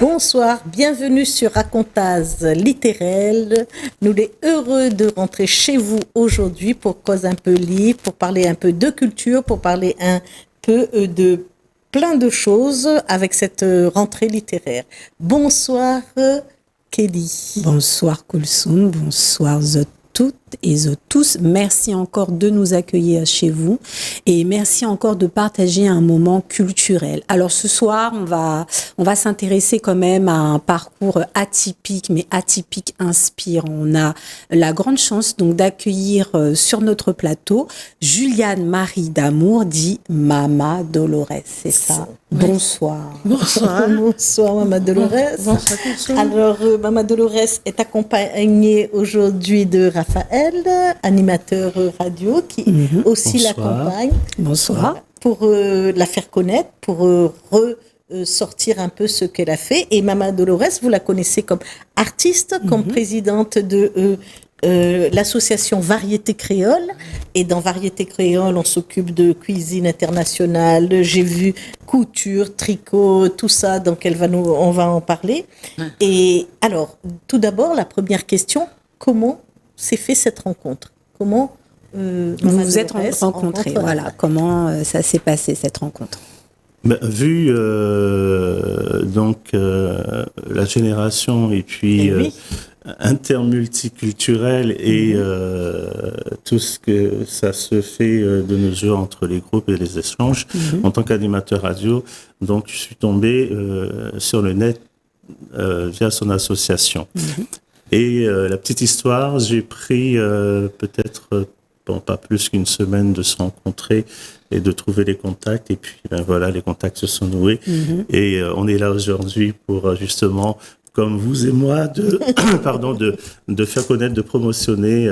Bonsoir, bienvenue sur Racontase littéraire. Nous sommes heureux de rentrer chez vous aujourd'hui pour cause un peu libre, pour parler un peu de culture, pour parler un peu de plein de choses avec cette rentrée littéraire. Bonsoir Kelly. Bonsoir Koulsoum, bonsoir toutes et tous. Merci encore de nous accueillir chez vous et merci encore de partager un moment culturel. Alors ce soir, on va s'intéresser quand même à un parcours atypique, mais atypique inspirant. On a la grande chance donc d'accueillir sur notre plateau Juliane Marie d'Amour, dit Mama Dolores. C'est ça. Oui. Bonsoir. Bonsoir. Bonsoir Mama Dolores. Bonsoir. Alors Mama Dolores est accompagnée aujourd'hui de Raphaël, animateur radio, qui aussi l'accompagne. Bonsoir. Pour la faire connaître, pour sortir un peu ce qu'elle a fait. Et Mama Dolores, vous la connaissez comme artiste, comme présidente de l'association Variété Créole. Et dans Variété Créole, on s'occupe de cuisine internationale. J'ai vu couture, tricot, tout ça. Donc on va en parler. Et alors, tout d'abord, la première question, comment s'est fait cette rencontre? Comment vous vous êtes rencontrés? Voilà, comment ça s'est passé cette rencontre? Vu la génération et puis intermulticulturel et tout ce que ça se fait de nos jours entre les groupes et les échanges, en tant qu'animateur radio, donc je suis tombé sur le net via son association. Et la petite histoire, j'ai pris peut-être pas plus qu'une semaine de se rencontrer et de trouver les contacts. Et puis voilà, les contacts se sont noués. Et on est là aujourd'hui pour justement, comme vous et moi, de faire connaître, de promotionner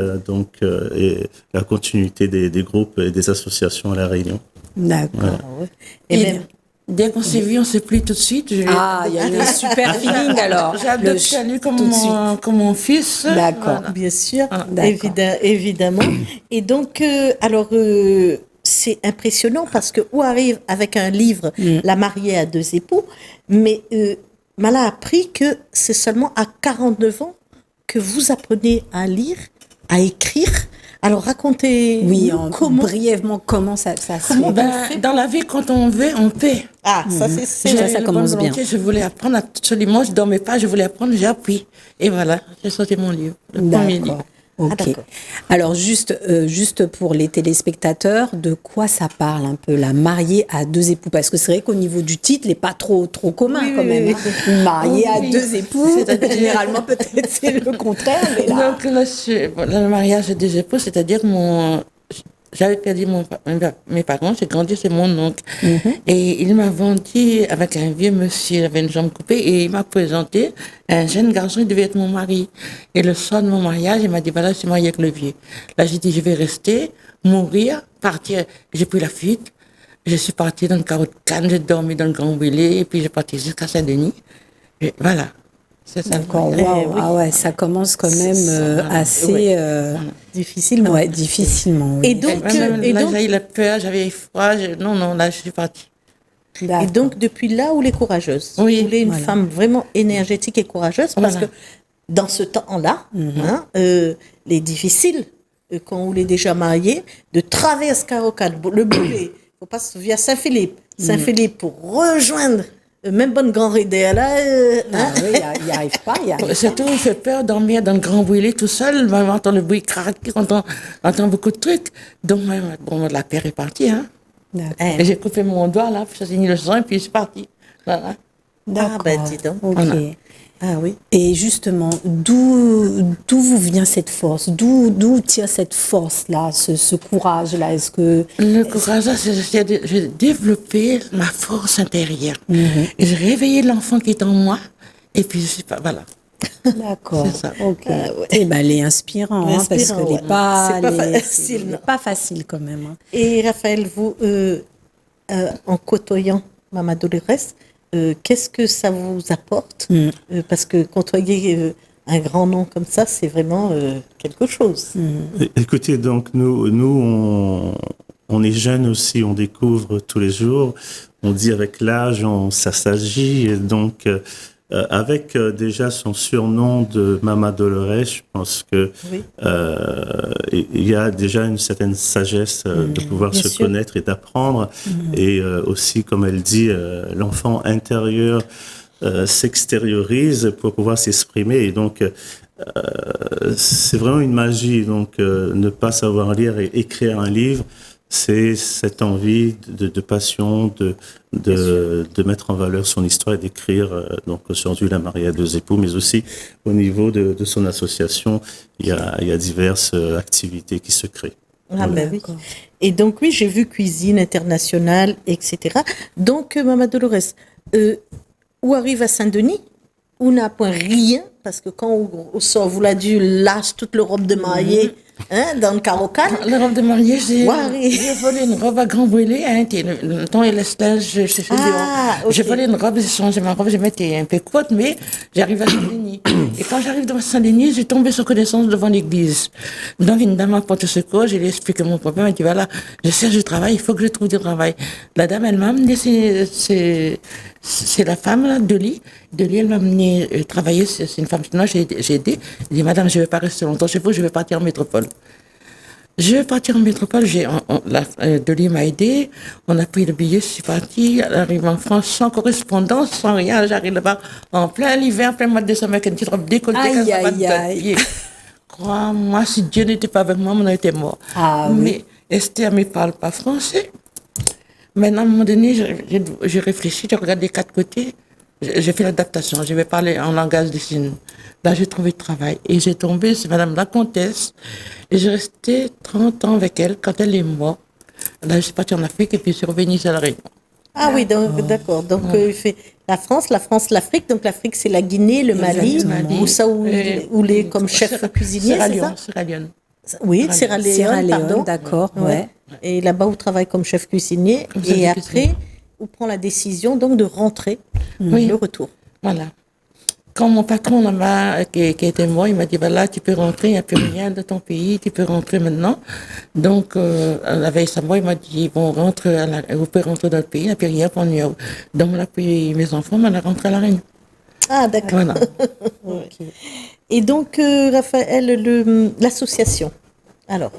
et la continuité des groupes et des associations à La Réunion. D'accord. Voilà. Et dès qu'on s'est vu, on s'est pris tout de suite. Il y a eu un super feeling alors. J'ai adopté lui comme mon fils. D'accord. Voilà. Bien sûr, évidemment. Et donc, c'est impressionnant parce que où arrive avec un livre La mariée à deux époux, mais Mala a appris que c'est seulement à 49 ans que vous apprenez à lire, à écrire. Alors racontez brièvement comment ça se fait. Dans la vie, quand on veut, on peut. Ah, ça commence bien. Je voulais apprendre absolument, je ne dormais pas, je voulais apprendre, j'ai appris. Et voilà, j'ai sorti mon livre, le premier livre. Ok. Alors juste pour les téléspectateurs, de quoi ça parle un peu, La mariée à deux époux? Parce que c'est vrai qu'au niveau du titre, il n'est pas trop commun quand même. Hein. Mariée à deux époux, généralement peut-être c'est le contraire. Mais là... Donc là, le mariage à deux époux, c'est-à-dire j'avais perdu mes parents, j'ai grandi chez mon oncle. Et il m'a vendu avec un vieux monsieur, il avait une jambe coupée, et il m'a présenté un jeune garçon, il devait être mon mari. Et le soir de mon mariage, il m'a dit, voilà, je suis mariée avec le vieux. Là, j'ai dit, je vais rester, mourir, partir. J'ai pris la fuite. Je suis partie dans le carreau de Cannes, j'ai dormi dans le Grand Brûlé, et puis j'ai parti jusqu'à Saint-Denis. Et voilà. C'est ça. D'accord. Wow. Ah ouais, ça commence quand même assez difficilement. Ouais, difficilement. Oui. Et donc, j'ai eu la peur, j'avais froid. Non, là, je suis partie. Et donc, depuis là, vous êtes courageuse. Oui. Vous êtes une femme vraiment énergétique et courageuse parce que dans ce temps-là, les difficiles, quand vous êtes déjà marié, de traverser Carocade, le Brûlé, il faut passer via Saint-Philippe, pour rejoindre même bonne grand rédé là. Il n'y arrive pas. Surtout, il fait peur dormir dans le Grand Brûlé tout seul. On entend le bruit craquer, on entend beaucoup de trucs. Donc, la peur est partie. Hein. Et j'ai coupé mon doigt là, puis j'ai signé le sang, et puis je suis partie. Voilà. D'accord. Dis donc. Ok. Voilà. Ah oui. Et justement, d'où vous vient cette force? D'où tire cette force-là, ce courage-là? Est-ce que... Le courage, j'ai développé ma force intérieure. Et j'ai réveillé l'enfant qui est en moi. Et puis, je suis pas... Voilà. D'accord. C'est ça. Ok. Et elle est inspirant, parce que c'est pas facile quand même. Hein. Et Raphaël, vous, en côtoyant Mama Dolores, qu'est-ce que ça vous apporte? Parce que côtoyer un grand nom comme ça, c'est vraiment quelque chose. Écoutez, donc nous on est jeunes aussi, on découvre tous les jours. On dit avec l'âge, ça s'agit. Donc avec déjà son surnom de Mama Dolores, je pense que Oui. il y a déjà une certaine sagesse de pouvoir Bien se sûr. connaître et d'apprendre. Et aussi, comme elle dit, l'enfant intérieur s'extériorise pour pouvoir s'exprimer. Et donc, c'est vraiment une magie. Donc, ne pas savoir lire et écrire un livre, c'est cette envie de passion, de mettre en valeur son histoire et d'écrire. Donc aujourd'hui, la mariée à 2 époux, mais aussi au niveau de son association, il y a diverses activités qui se créent. Ah ben oui. Et donc oui, j'ai vu cuisine internationale, etc. Donc Mama Dolores, où arrive à Saint-Denis, où n'a point rien, parce que quand on sort, vous l'a dit, lâche toute le robe de mariée, dans le carocal. La robe de mariée, j'ai Ouais. volé une robe à grand brûlé, le temps et l'estage chez ok. J'ai volé une robe, j'ai changé ma robe, j'ai mis un peu courte, mais j'arrive à Saint-Denis. Et quand j'arrive devant Saint-Denis, j'ai tombé sur connaissance devant l'église. Donc une dame apporte secours, je lui ai expliqué mon problème, elle dit voilà, je cherche du travail, il faut que je trouve du travail. La dame, elle m'a amené, c'est la femme là, de Lee, elle m'a amené travailler, c'est une femme chinoise, j'ai aidé. Elle dit madame, je ne vais pas rester longtemps chez vous, je vais partir en métropole. Je vais partir en métropole, Delis m'a aidé, on a pris le billet, je suis partie, j'arrive en France sans correspondance, sans rien, j'arrive là-bas en plein hiver, plein mois de décembre avec une petite robe décolletée, Aïe, aïe, aïe. Crois-moi, si Dieu n'était pas avec moi, on aurait été mort. Ah, oui. Mais Esther ne parle pas français. Maintenant, à un moment donné, j'ai réfléchi, j'ai regardé des 4 côtés, j'ai fait l'adaptation, je vais parler en langage des signes. Là, j'ai trouvé de travail et j'ai tombé sur Madame la Comtesse et j'ai resté 30 ans avec elle quand elle est morte. Là, je suis partie en Afrique et puis je suis revenue à La Réunion. Ah oui, donc d'accord. Donc il fait la France, l'Afrique. Donc l'Afrique, c'est la Guinée, le Mali, Exactement. ou ça où les comme chef cuisinier, c'est ça? Sierra Leone. Oui, Sierra Leone, pardon. d'accord, ouais. Et là-bas, vous travaillez comme chef cuisinier. Comme chef Et de après, cuisine. vous prenez la décision donc de rentrer, Oui. le retour. Voilà. Quand mon patron là-bas, qui était mort, il m'a dit, voilà, tu peux rentrer, il n'y a plus rien de ton pays, tu peux rentrer maintenant. Donc, la veille sa mort, il m'a dit, bon, vous pouvez rentrer dans le pays, il n'y a plus rien pour nous. Donc, on a pris mes enfants, on a rentré à La Réunion. Ah, d'accord. Voilà. Et donc, Raphaël, l'association. Alors,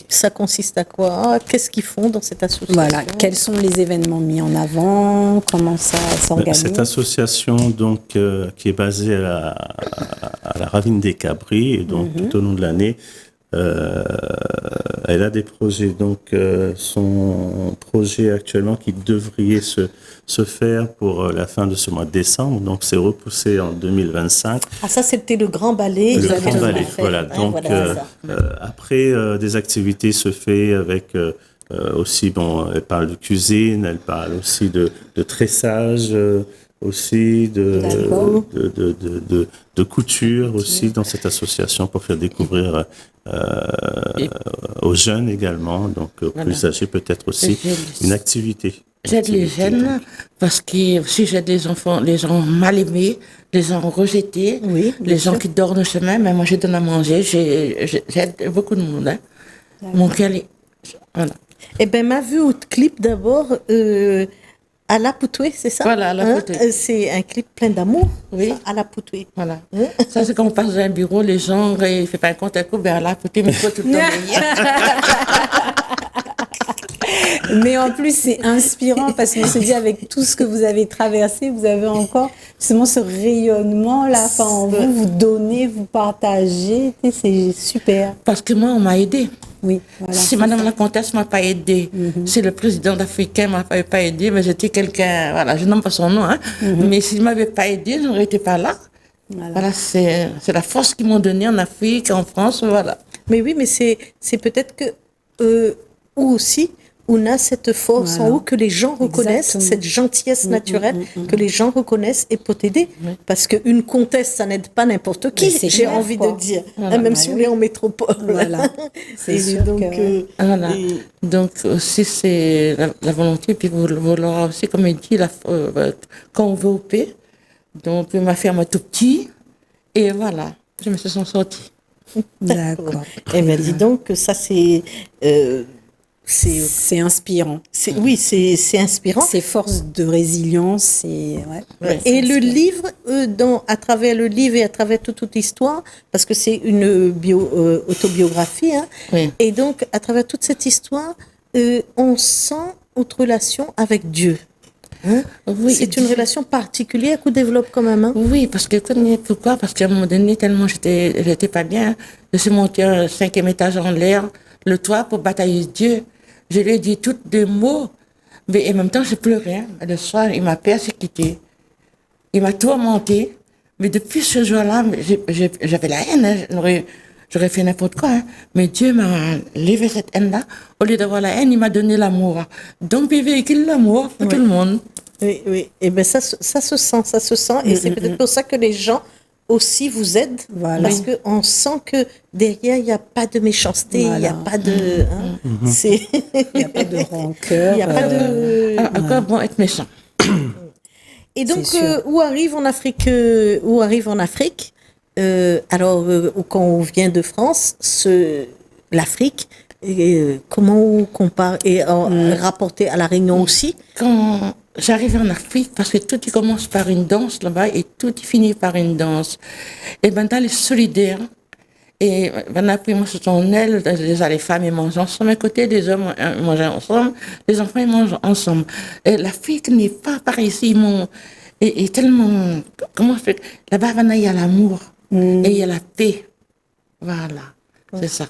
ça consiste à quoi? Qu'est-ce qu'ils font dans cette association? Voilà, quels sont les événements mis en avant? Comment ça s'organise? Cette association donc qui est basée à la Ravine des Cabris et donc tout au long de l'année, elle a des projets. Donc son projet actuellement qui devrait se faire pour la fin de ce mois de décembre, donc c'est repoussé en 2025. Ah, ça, c'était le grand ballet. Le Exactement. grand ballet, voilà. Hein, Donc voilà, c'est ça. après, des activités se fait avec aussi, bon, elle parle de cuisine, elle parle aussi de tressage, aussi D'accord. de couture aussi dans cette association pour faire découvrir aux jeunes également, donc aux plus âgés peut-être aussi, une activité. J'aide les jeunes parce que si j'ai des enfants, les gens mal aimés, les gens rejetés, Oui, bien les gens qui dorment au chemin, mais moi je donne à manger, j'aide beaucoup de monde. Hein. Mon cœur est... Voilà. Eh bien, m'a vu au clip d'abord à la Poutoué, c'est ça? Voilà, à la Poutoué. C'est un clip plein d'amour. Oui. Ça, à la Poutoué. Voilà. Ça, c'est quand on passe dans un bureau, les gens, ils ne font pas un compte à coup, ben là, peut-être, mais il faut tout le temps Mais en plus, c'est inspirant parce qu'on se dit avec tout ce que vous avez traversé, vous avez encore justement ce rayonnement-là. Enfin, en vous, vous donnez, vous partagez. C'est super. Parce que moi, on m'a aidé. Oui, voilà. Si Madame la Comtesse ne m'a pas aidé, si le président africain ne m'avait pas aidé, mais j'étais quelqu'un, voilà, je nomme pas son nom, hein, mais s'il ne m'avait pas aidé, je n'aurais été pas là. Voilà, c'est la force qu'ils m'ont donnée en Afrique, en France, voilà. Mais oui, mais c'est peut-être que, ou aussi, on a cette force en haut que les gens reconnaissent, Exactement. cette gentillesse naturelle que les gens reconnaissent et peut aider. Parce qu'une comtesse, ça n'aide pas n'importe qui, Mais c'est j'ai clair, envie quoi. de dire. Voilà, Même bah si on oui. est en métropole. Voilà. C'est Et sûr donc, que- Voilà. et- Donc, aussi, c'est la volonté, puis vouloir aussi, comme il dit, quand on veut au paix. Donc, ma ferme est tout petit, et voilà, je me suis sortie. D'accord. Eh bien, dis donc que ça, c'est c'est inspirant. Oui, c'est inspirant. C'est force de résilience. Et le livre, à travers le livre et à travers toute l'histoire, parce que c'est une autobiographie, hein, Oui. et donc à travers toute cette histoire, on sent notre relation avec Dieu. Hein? Oui, C'est une relation particulière qu'on développe quand même. Hein? Oui, parce que pourquoi? Parce qu'à un moment donné, tellement j'étais pas bien, je suis montée au 5e étage en l'air, le toit pour batailler Dieu. Je lui ai dit tous des mots, mais en même temps, je pleurais. Hein. Le soir, il m'a persécuté. Il m'a tourmenté. Mais depuis ce jour-là, j'avais la haine. Hein. J'aurais fait n'importe quoi. Hein. Mais Dieu m'a levé cette haine-là. Au lieu d'avoir la haine, il m'a donné l'amour. Donc, il véhicule l'amour pour tout le monde. Oui. Et bien, ça se sent. Et c'est peut-être pour ça que les gens aussi vous aident. Voilà. Parce qu'on sent que derrière, il n'y a pas de méchanceté, il n'y a pas de... Hein, Il n'y a pas de rancœur. Il n'y a pas de... Encore bon être méchant. Et donc, C'est sûr. où arrive en Afrique alors, quand on vient de France, l'Afrique, comment on compare et rapporté à la Réunion aussi? Quand j'arrive en Afrique, parce que tout y commence par une danse là-bas et tout y finit par une danse. Et maintenant, les solidaires. Et maintenant, puis moi, ce sont elles, les femmes, ils mangent ensemble à côté, les hommes mangent ensemble, les enfants, ils mangent ensemble. Et l'Afrique n'est pas pareil ici. Et tellement, comment je fais? Là-bas, maintenant, il y a l'amour et il y a la paix. Voilà, c'est ça.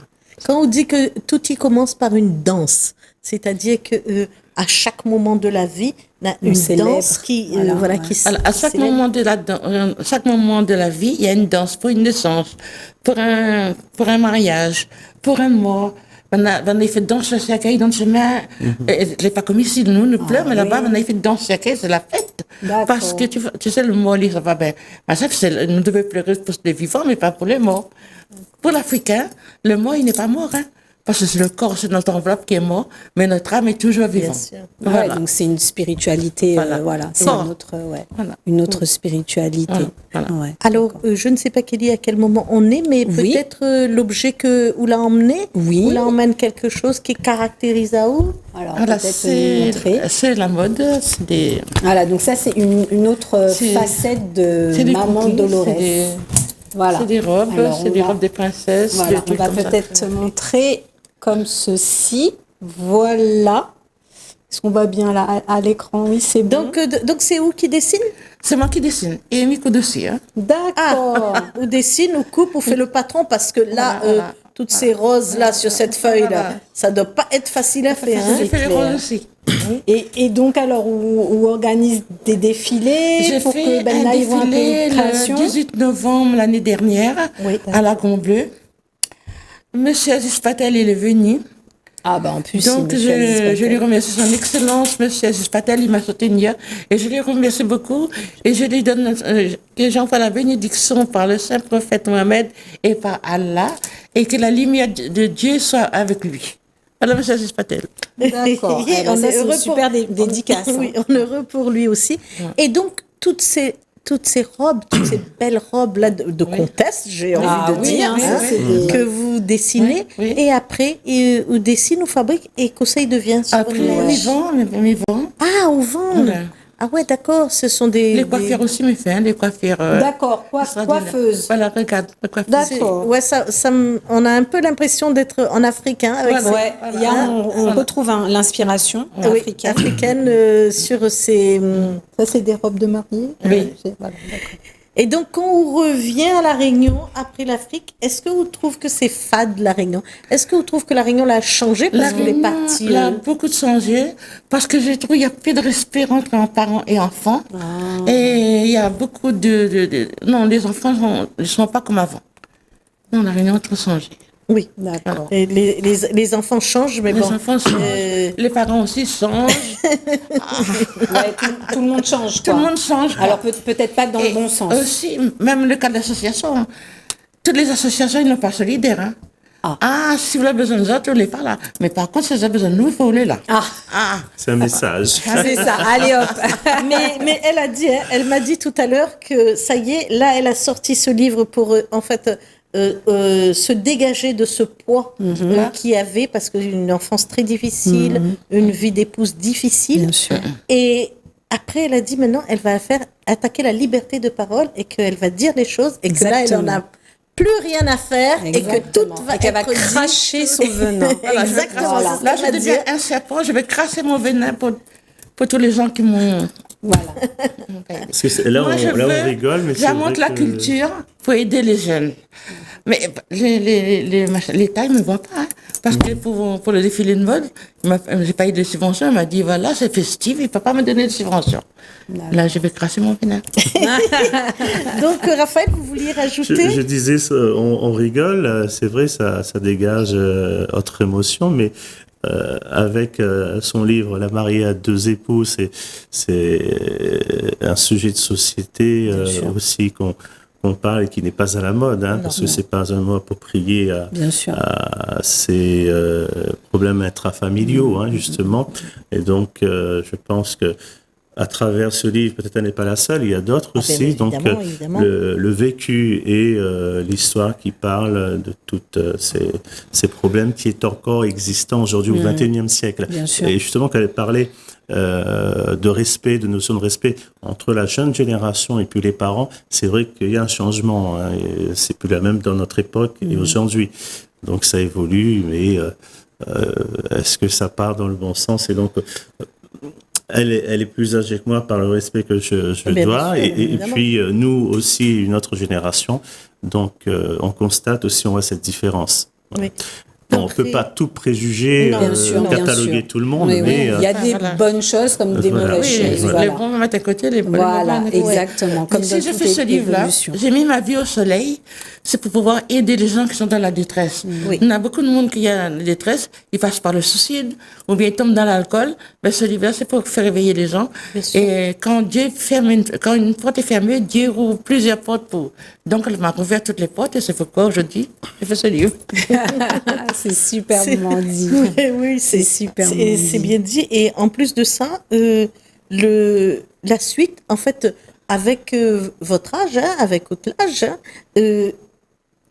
Quand on dit que tout y commence par une danse, c'est-à-dire que à chaque moment de la vie, il y a une célèbre. danse qui, qui Alors, à chaque célèbre. moment de la vie, il y a une danse pour une naissance, pour un mariage, pour un mort. Wanneer il fait danse cercueil, dan se met, het n'est pas comme ici, nous pleurons, mais là-bas, wanneer il fait danse cercueil, c'est la fête. D'accord. Parce que tu sais, le mort, ça va bien. Mais ça, nous devons pleurer pour les vivants, mais pas pour les morts. Pour l'Africain, le mort, il n'est pas mort, hein. Parce que c'est le corps, c'est notre enveloppe qui est mort, mais notre âme est toujours vivante. sûr. Voilà. Donc c'est une spiritualité, c'est Fort. une autre spiritualité. Voilà. Ouais. Alors, je ne sais pas Kelly à quel moment on est, mais Oui. peut-être l'objet où l'a emmené, Oui. où l'a emmène quelque chose qui caractérise à où. Alors Voilà, peut-être nous montrer. c'est la mode, c'est des... Voilà, donc ça c'est une autre C'est- facette de c'est des Maman cookies, Dolores. Voilà. C'est des robes, Alors, c'est on des va- robes des princesses. Voilà, des on trucs va comme ça. peut-être montrer comme ceci. Voilà. Est-ce qu'on voit bien là à l'écran? Oui, c'est bon. Donc c'est où qui dessine? C'est moi qui dessine. Et Miko aussi, hein. D'accord. Ou dessine, ou coupe, ou fait le patron, parce que là, Voilà. toutes ces roses-là sur cette feuille-là, Voilà. ça doit pas être facile à faire. Hein? J'ai fait les clair. roses aussi. Et donc, alors, on organise des défilés J'ai pour fait que un là, ils vont un peu défilé de création. le 18 novembre l'année dernière Oui, à la Bleue. Monsieur Aziz Patel, il est venu. Ah, bah en plus, Donc, c'est Monsieur Aziz Patel. je lui remercie son excellence, Monsieur Aziz Patel, il m'a soutenu. Et je lui remercie beaucoup. Et je lui donne que j'envoie la bénédiction par le saint prophète Mohamed et par Allah. Et que la lumière de Dieu soit avec lui. Voilà, Monsieur Aziz Patel. D'accord. Eh ben, On ça, est c'est une heureux super dédicace. hein. Oui, on est heureux pour lui aussi. Et donc, toutes ces robes, toutes ces belles robes-là de comtesse, j'ai envie Ah de oui, dire, hein, hein, ça, c'est des- que vous dessinez, Oui, oui. et après, ou dessine, ou fabrique, et qu'au ça, il devient Après, mes vents. Ah, au vent. Voilà. Ah ouais, d'accord, ce sont des... Les coiffures aussi me font, les coiffures. D'accord, extraordinaires. coiffeuse. Voilà, regarde, la coiffure. D'accord. Ouais, on a un peu l'impression d'être en africain avec Voilà. Ouais, il y a, on Voilà. retrouve l'inspiration Oui, africaine. africaine sur ces... Ça, c'est des robes de mariée. Oui. Voilà, d'accord. Et donc, quand on revient à La Réunion, après l'Afrique, est-ce que vous trouvez que c'est fade, La Réunion? Est-ce que vous trouvez que La Réunion l'a changé parce qu'elle est partie... Elle a beaucoup changé parce que j'ai trouvé qu'il y a plus de respect entre parents et enfants. Et il y a beaucoup non, les enfants ne sont pas comme avant. Non, La Réunion a trop changé. Oui, D'accord. et les enfants changent, mais Les bon... enfants changent. Les parents aussi changent. Ouais, tout le monde change. Tout quoi. le monde change. Alors peut-être pas dans le Et bon sens. Aussi, même le cas d'association. Hein. Toutes les associations, ils ne sont pas solidaires. Hein. Ah, si vous avez besoin de nous autres, on n'est pas là. Mais par contre, si vous avez besoin de nous, il faut aller là. Ah, C'est un message. c'est ça. Allez hop. mais elle m'a dit tout à l'heure que ça y est, là, elle a sorti ce livre pour, en fait, se dégager de ce poids qu'il avait, parce qu'une enfance très difficile, une vie d'épouse difficile. Bien sûr. Et après, elle a dit maintenant, elle va attaquer la liberté de parole et qu'elle va dire les choses et que là, elle n'en a plus rien à faire et que tout va qu'elle va être dit. cracher son venin. Exactement. Voilà. c'est ce Là, qu'elle je va deviens dire. un serpent, je vais cracher mon venin pour tous les gens qui m'ont... Voilà. Parce que là, Moi, on rigole, mais c'est j'invente vrai la que- culture pour aider les jeunes. Mais l'État, il ne me voit pas. Hein. Parce que pour le défilé de mode, j'ai pas eu de subvention. Il m'a dit, voilà, c'est festif, il ne peut pas me donner de subvention. Là, je vais cracher mon venin. Donc, Raphaël, vous vouliez rajouter Je disais, on rigole, c'est vrai, ça dégage autre émotion, mais avec son livre La mariée à deux époux, c'est un sujet de société aussi qu'on parle et qui n'est pas à la mode, hein, parce que c'est pas un mot approprié à ces problèmes intrafamiliaux, hein, justement. Et donc, je pense que à travers ce livre, peut-être elle n'est pas la seule, il y a d'autres aussi. Ben, Donc, évidemment. le vécu et l'histoire qui parle de tous ces problèmes qui est encore existant aujourd'hui au XXIe siècle. Bien sûr. Et justement, quand elle parlait de respect, de notion de respect entre la jeune génération et puis les parents, c'est vrai qu'il y a un changement. Hein, et c'est plus la même dans notre époque et aujourd'hui. Donc, ça évolue, mais est-ce que ça part dans le bon sens? Et donc, elle est plus âgée que moi par le respect que je dois. Et puis, nous aussi, une autre génération. Donc, on constate aussi, on voit cette différence. Voilà. Oui. Bon, on ne peut pas tout préjuger, cataloguer tout le monde, mais il y a des bonnes choses comme des mauvaises choses. Les bons vont mettre à côté, les mauvais Voilà, vont mettre à côté. exactement. Comme Si dans je toute fais ce livre-là, évolution. j'ai mis ma vie au soleil, c'est pour pouvoir aider les gens qui sont dans la détresse. Oui. Il y a beaucoup de monde qui est dans la détresse, ils passent par le suicide, ou bien ils tombent dans l'alcool. Mais ce livre-là, c'est pour faire réveiller les gens. Et quand quand une porte est fermée, Dieu ouvre plusieurs portes pour. Donc, elle m'a ouvert toutes les portes, et c'est pourquoi aujourd'hui, j'ai fait ce livre. C'est superbement dit. Oui, C'est superbement dit. C'est bien dit. Et en plus de ça, la suite, en fait, avec votre âge, hein, avec votre âge, hein,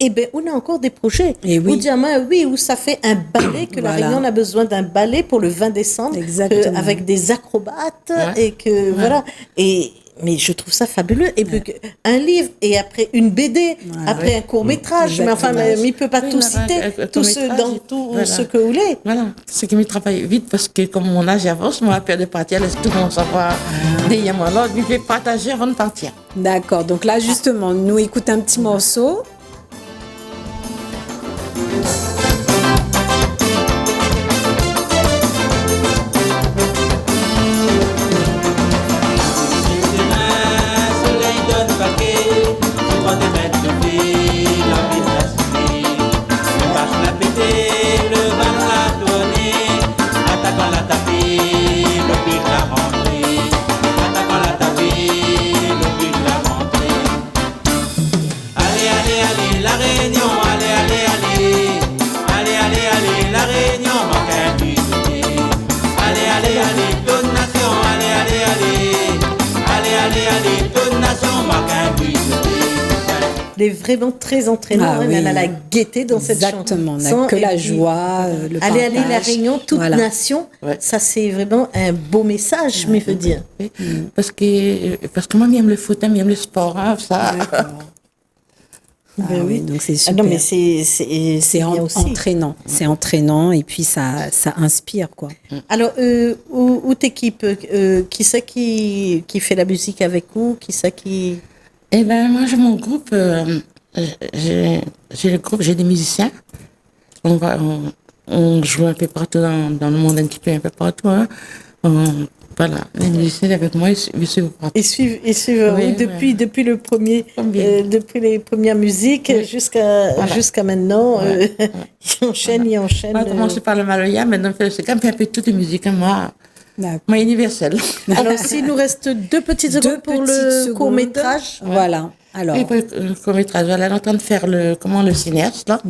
eh ben, on a encore des projets. Et oui. Ou Diama, oui, où ça fait un ballet, que la Voilà. Réunion a besoin d'un ballet pour le 20 décembre, Exactement. avec des acrobates, Ouais. et que, voilà. Mais je trouve ça fabuleux. Et puis, un livre, et après une BD, après un court-métrage, mais enfin, Exactement. il ne peut pas Oui, tout voilà, citer, un tout ce, court-métrage dans et tout voilà. ce que vous voulez. Voilà, ce qui me travaille vite parce que comme mon âge avance, moi, peur de partir, laisse tout mon savoir derrière moi. Alors, je vais partager avant de partir. D'accord. Donc là, justement, nous écoutons un petit morceau. Soleil donne paquet, tu crois te mettre de vie, la vie t'a suivi. Le marche l'a pété, le ballon l'a tourné, attaquant la tapis, le but l'a rentré. Attaquant la tapis, le but l'a rentré. Allez, allez, allez, la Réunion, allez, allez, allez. Allez, allez, allez, la Réunion, manque un but de thé. Allez, allez, allez, toute nation, allez, allez, allez. Allez, allez, allez, toute nation, marque un but de thé. Elle est vraiment très entraînante. Ah hein, oui. Elle a la gaieté dans cette chanson. Exactement. On n'a que Et la puis, joie, le Allez, allez, la partage. Réunion, toute Voilà. nation. Ouais. Ça, c'est vraiment un beau message, mais je veux dire. Parce que moi, j'aime le foot, j'aime le sport, hein, ça. Ah oui, donc c'est Ah super. non, mais c'est c'est bien aussi. entraînant. C'est entraînant et puis ça inspire, quoi. Alors, où t'équipes qui c'est qui fait la musique avec vous? Qui c'est qui... Eh ben, moi, j'ai mon groupe, j'ai le groupe, j'ai des musiciens. On joue un peu partout dans le monde, un petit peu un peu partout. Hein. Voilà, les musiciens avec moi, ils suivent partout. Ils suivent Oui, oui, depuis le premier, depuis les premières musiques jusqu'à maintenant. Ils enchaînent. On a commencé par le maloya, maintenant c'est quand même un peu toutes les musiques, hein, moi universelle. Alors, s'il nous reste 2 petites secondes pour le court-métrage. Voilà. Alors. Oui, pour le court-métrage. Elle est en train de faire le cinéaste, là.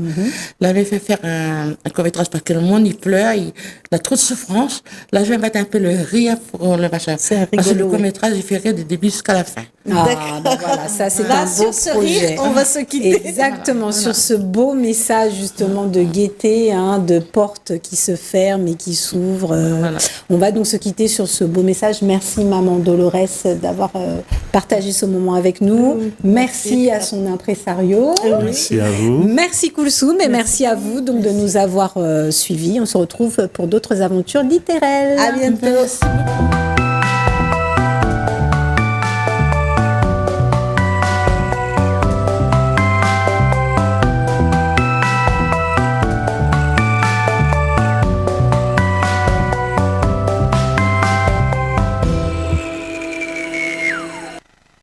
Elle avait fait faire un court-métrage parce que le monde, il pleure, il a trop de souffrance. Là, je vais mettre un peu le rire pour le machin. C'est Parce que le rigolo, court-métrage, il fait rire du début jusqu'à la fin. Ben voilà, ça c'est Là, un beau sur ce projet. rire, on va se quitter. Exactement, sur ce beau message justement de gaieté, de portes qui se ferment et qui s'ouvrent. On va donc se quitter sur ce beau message. Merci Maman Dolores d'avoir partagé ce moment avec nous. Merci à son impresario. Merci à vous. Merci Koulsoum et merci à vous donc de nous avoir suivis. On se retrouve pour d'autres aventures littéraires. À bientôt. Merci beaucoup.